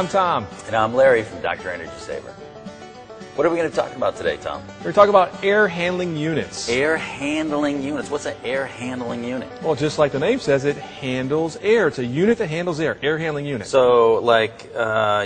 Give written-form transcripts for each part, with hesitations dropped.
I'm Tom. And I'm Larry from Dr. Energy Saver. What are we going to talk about today, Tom? We're going to talk about air handling units. Air handling units. What's an air handling unit? Well, just like the name says, it handles air. It's a unit that handles air. Air handling unit. So, like,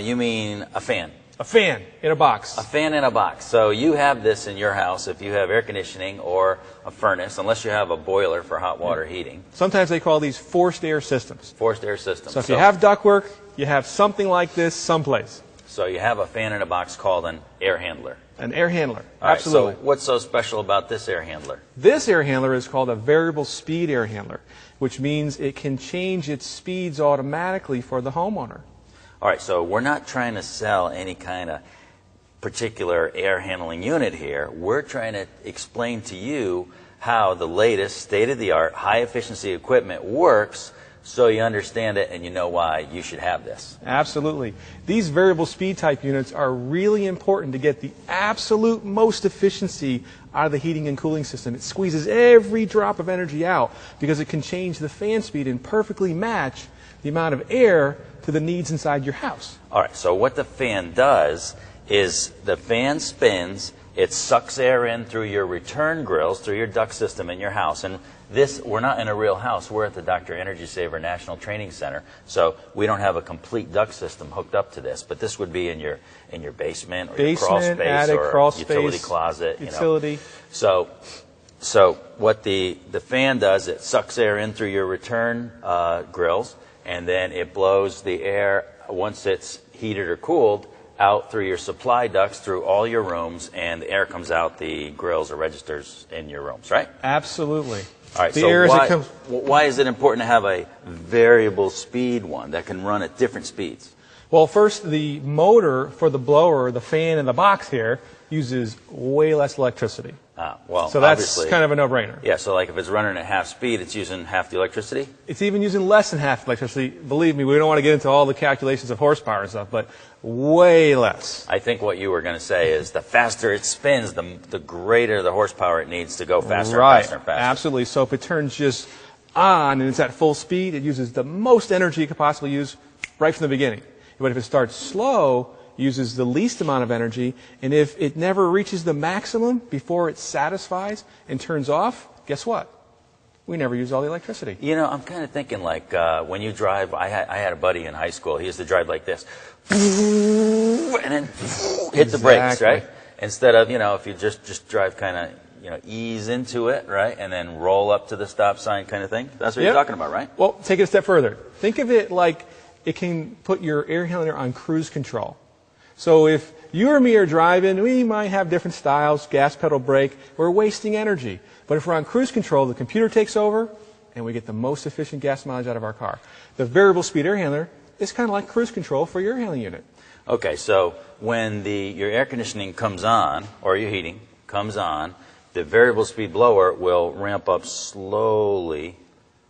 you mean a fan? A fan in a box. A fan in a box. So you have this in your house if you have air conditioning or a furnace, unless you have a boiler for hot water heating. Sometimes they call these forced air systems. Forced air systems. So if you have ductwork, you have something like this someplace. So you have a fan in a box called an air handler. An air handler. All right, absolutely. so what's so special about this air handler? This air handler is called a variable speed air handler, which means it can change its speeds automatically for the homeowner. All right, so we're not trying to sell any kind of particular air handling unit here. We're trying to explain to you how the latest state-of-the-art high-efficiency equipment works so you understand it and you know why you should have this. Absolutely. These variable speed type units are really important to get the absolute most efficiency out of the heating and cooling system. It squeezes every drop of energy out because it can change the fan speed and perfectly match the amount of air to the needs inside your house. All right, so what the fan does is the fan spins, it sucks air in through your return grills, through your duct system in your house. And this, we're not in a real house, we're at the Dr. Energy Saver National Training Center, so we don't have a complete duct system hooked up to this, but this would be in your basement or your crawl space, attic, or crawl utility space, closet. Utility. So what the fan does, it sucks air in through your return grills, and then it blows the air, once it's heated or cooled, out through your supply ducts, through all your rooms, and the air comes out the grills or registers in your rooms, right? Absolutely. All right, the so air why is it important to have a variable speed one that can run at different speeds? Well, first, the motor for the blower, the fan in the box here, uses way less electricity. Well, so that's kind of a no-brainer. Yeah, so like if it's running at half speed, it's using half the electricity? It's even using less than half the electricity. Believe me, we don't want to get into all the calculations of horsepower and stuff, but way less. I think what you were going to say is the faster it spins, the greater the horsepower it needs to go faster and faster and faster. Absolutely. So if it turns just on and it's at full speed, it uses the most energy it could possibly use right from the beginning. But if it starts slow, it uses the least amount of energy, and if it never reaches the maximum before it satisfies and turns off, guess what? We never use all the electricity. You know, I'm kind of thinking like when you drive, I had a buddy in high school, he used to drive like this, and then hit the brakes, right? Instead of, if you just drive kind of, ease into it, right? And then roll up to the stop sign kind of thing. That's what you're talking about, right? Well, take it a step further. Think of it like it can put your air handler on cruise control. So if you or me are driving, we might have different styles, gas pedal brake, we're wasting energy. But if we're on cruise control, the computer takes over and we get the most efficient gas mileage out of our car. The variable speed air handler is kind of like cruise control for your air handling unit. Okay, so when your air conditioning comes on, or your heating comes on, the variable speed blower will ramp up slowly,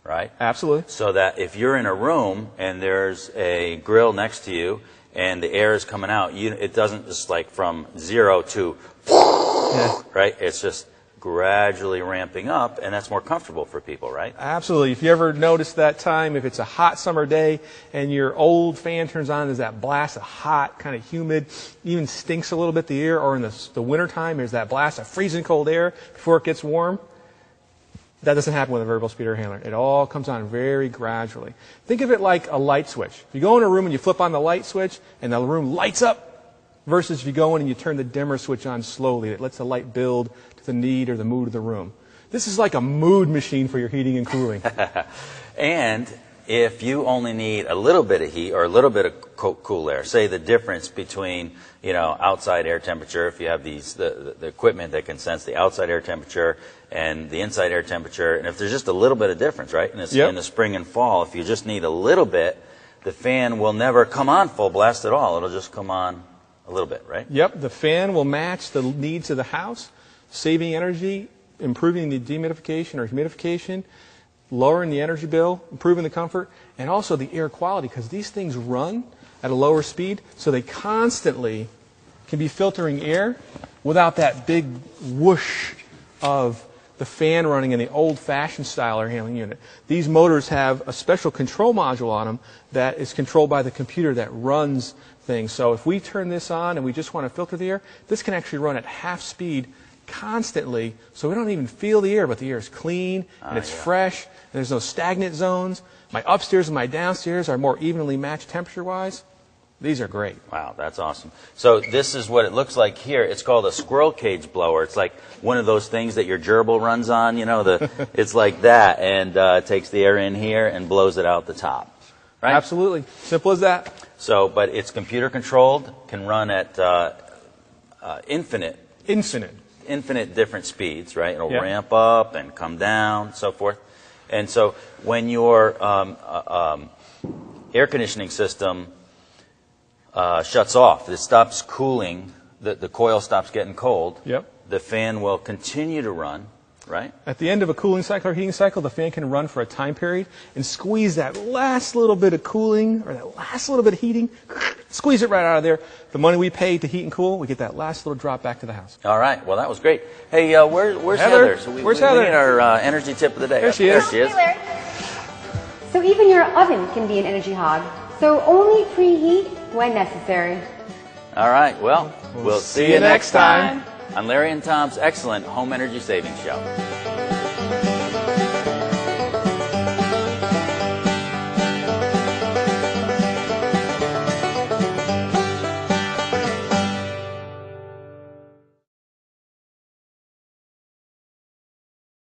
right? Absolutely. So that if you're in a room and there's a grill next to you and the air is coming out, it doesn't just like from 0 to, right? It's just gradually ramping up, and that's more comfortable for people, right? Absolutely. If you ever notice that time, if it's a hot summer day and your old fan turns on, there's that blast of hot, kind of humid, even stinks a little bit the air, or in the winter time, there's that blast of freezing cold air before it gets warm. That doesn't happen with a variable speed air handler. It all comes on very gradually. Think of it like a light switch. If you go in a room and you flip on the light switch and the room lights up, versus if you go in and you turn the dimmer switch on slowly, it lets the light build to the need or the mood of the room. This is like a mood machine for your heating and cooling. And if you only need a little bit of heat or a little bit of cool air, say the difference between, outside air temperature, if you have the equipment that can sense the outside air temperature and the inside air temperature, and if there's just a little bit of difference, right? In the spring and fall, if you just need a little bit, the fan will never come on full blast at all. It'll just come on a little bit, right? Yep, the fan will match the needs of the house, saving energy, improving the dehumidification or humidification, lowering the energy bill, improving the comfort, and also the air quality, because these things run at a lower speed, so they constantly can be filtering air without that big whoosh of the fan running in the old-fashioned style air handling unit. These motors have a special control module on them that is controlled by the computer that runs things. So if we turn this on and we just want to filter the air, this can actually run at half speed constantly, so we don't even feel the air, but the air is clean and it's fresh, and there's no stagnant zones. My upstairs and my downstairs are more evenly matched temperature-wise. These are great. Wow, that's awesome. So this is what it looks like here. It's called a squirrel cage blower. It's like one of those things that your gerbil runs on, you know, it's like that, and it takes the air in here and blows it out the top. Right? Absolutely. Simple as that. So, but it's computer controlled, can run at infinite different speeds, right? It'll ramp up and come down, so forth. And so when your air conditioning system shuts off, it stops cooling, the coil stops getting cold, the fan will continue to run, right? At the end of a cooling cycle or heating cycle, the fan can run for a time period and squeeze that last little bit of cooling or that last little bit of heating, squeeze it right out of there. The money we pay to heat and cool, we get that last little drop back to the house. All right. Well, that was great. Hey, where's Heather? So where's Heather? We need our energy tip of the day. There she is. Hey, Larry. So even your oven can be an energy hog. So only preheat when necessary. All right. Well, we'll see you next time on Larry and Tom's excellent home energy savings show.